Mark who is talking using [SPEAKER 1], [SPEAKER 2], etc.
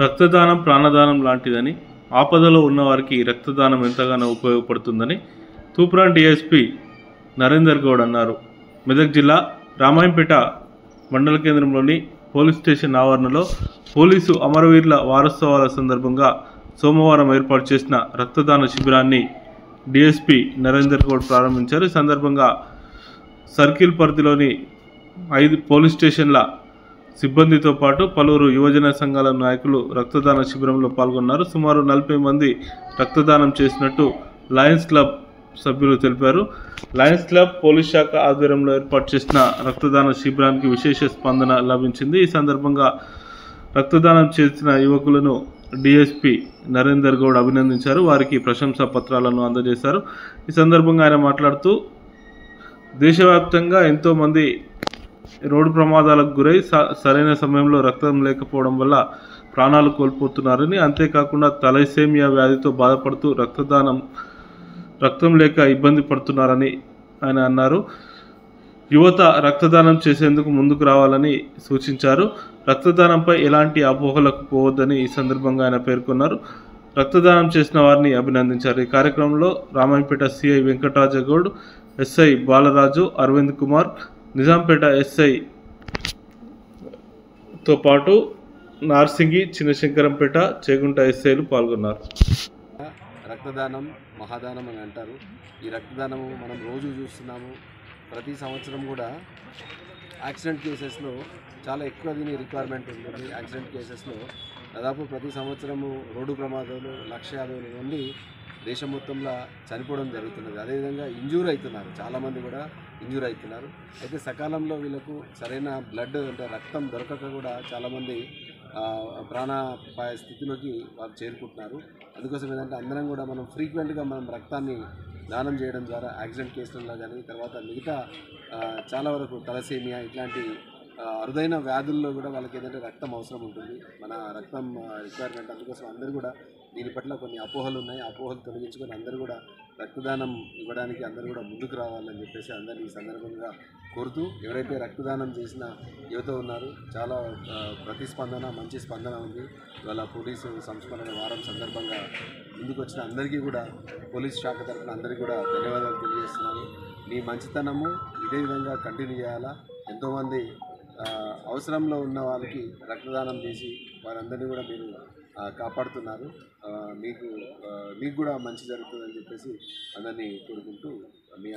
[SPEAKER 1] రక్తదానం ప్రాణదానం లాంటిదని, ఆపదలో ఉన్నవారికి రక్తదానం ఎంతగానో ఉపయోగపడుతుందని తూప్రాన్ డీఎస్పీ నరేందర్ గౌడ్ అన్నారు. మెదక్ జిల్లా రామాయంపేట మండల కేంద్రంలోని పోలీస్ స్టేషన్ ఆవరణలో పోలీసు అమరవీరుల వారోత్సవాల సందర్భంగా సోమవారం ఏర్పాటు చేసిన రక్తదాన శిబిరాన్ని డీఎస్పీ నరేందర్ గౌడ్ ప్రారంభించారు. ఈ సందర్భంగా సర్కిల్ పరిధిలోని 5 పోలీస్ స్టేషన్ల సిబ్బందితో పాటు పలువురు యువజన సంఘాల నాయకులు రక్తదాన శిబిరంలో పాల్గొన్నారు. సుమారు 40 మంది రక్తదానం చేసినట్టు లయన్స్ క్లబ్ సభ్యులు తెలిపారు. లయన్స్ క్లబ్ పోలీస్ శాఖ ఆధ్వర్యంలో ఏర్పాటు చేసిన రక్తదాన శిబిరానికి విశేష స్పందన లభించింది. ఈ సందర్భంగా రక్తదానం చేసిన యువకులను డీఎస్పీ నరేందర్ గౌడ్ అభినందించారు. వారికి ప్రశంసా పత్రాలను అందజేశారు. ఈ సందర్భంగా ఆయన మాట్లాడుతూ దేశవ్యాప్తంగా ఎంతోమంది రోడ్డు ప్రమాదాలకు గురై సరైన సమయంలో రక్తం లేకపోవడం వల్ల ప్రాణాలు కోల్పోతున్నారని, అంతేకాకుండా తలైసేమియా వ్యాధితో బాధపడుతూ రక్తం లేక ఇబ్బంది పడుతున్నారని ఆయన అన్నారు. యువత రక్తదానం చేసేందుకు ముందుకు రావాలని సూచించారు. రక్తదానంపై ఎలాంటి అపోహలకు పోవద్దని ఈ సందర్భంగా ఆయన పేర్కొన్నారు. రక్తదానం చేసిన వారిని అభినందించారు. ఈ కార్యక్రమంలో రామాయంపేట సిఐ వెంకటరాజగౌడ్, ఎస్ఐ బాలరాజు, అరవింద్ కుమార్, నిజాంపేట ఎస్ఐతో పాటు నార్సింగి, చిన్నశంకరంపేట, చేగుంట ఎస్ఐలు పాల్గొన్నారు.
[SPEAKER 2] రక్తదానం మహాదానం అని అంటారు. ఈ రక్తదానము మనం రోజు చూస్తున్నాము. ప్రతి సంవత్సరం కూడా యాక్సిడెంట్ కేసెస్లో చాలా ఎక్కువ దీని రిక్వైర్మెంట్ ఉంటుంది. యాక్సిడెంట్ కేసెస్లో దాదాపు ప్రతి సంవత్సరము రోడ్డు ప్రమాదాలు 150,000 మంది దేశం మొత్తంలో చనిపోవడం జరుగుతున్నది. అదేవిధంగా ఇంజూర్ అవుతున్నారు, చాలామంది కూడా ఇంజూర్ అవుతున్నారు. అయితే సకాలంలో వీళ్ళకు సరైన బ్లడ్ అంటే రక్తం దొరకక కూడా చాలామంది ప్రాణాపాయ స్థితిలోకి వాళ్ళు చేరుకుంటున్నారు. అందుకోసం ఏంటంటే అందరం కూడా మనం ఫ్రీక్వెంట్గా మనం రక్తాన్ని దానం చేయడం ద్వారా యాక్సిడెంట్ కేసులలో కానీ తర్వాత మిగతా చాలా వరకు తలసేమియా ఇట్లాంటి అరుదైన వ్యాధుల్లో కూడా వాళ్ళకి ఏంటంటే రక్తం అవసరం ఉంటుంది, మన రక్తం రిక్వైర్మెంట్. అందుకోసం అందరూ కూడా దీని పట్ల కొన్ని అపోహలు ఉన్నాయి. అపోహలు తొలగించుకొని అందరూ కూడా రక్తదానం ఇవ్వడానికి అందరూ కూడా ముందుకు రావాలని చెప్పేసి అందరినీ ఈ సందర్భంగా కోరుతూ, ఎవరైతే రక్తదానం చేసిన యువత ఉన్నారు చాలా ప్రతిస్పందన మంచి స్పందన ఉంది. ఇవాళ పోలీసు సంస్మరణ వారం సందర్భంగా ముందుకు వచ్చిన అందరికీ కూడా పోలీస్ శాఖ తరఫున అందరికీ కూడా ధన్యవాదాలు తెలియజేస్తున్నాను. మీ మంచితనము ఇదే విధంగా కంటిన్యూ చేయాలా. ఎంతోమంది అవసరంలో ఉన్న వాళ్ళకి రక్తదానం చేసి వారందరినీ కూడా మీరు కాపాడుతున్నారు. మీకు కూడా మంచి జరుగుతుందని చెప్పేసి అందరినీ కోరుకుంటూ మీ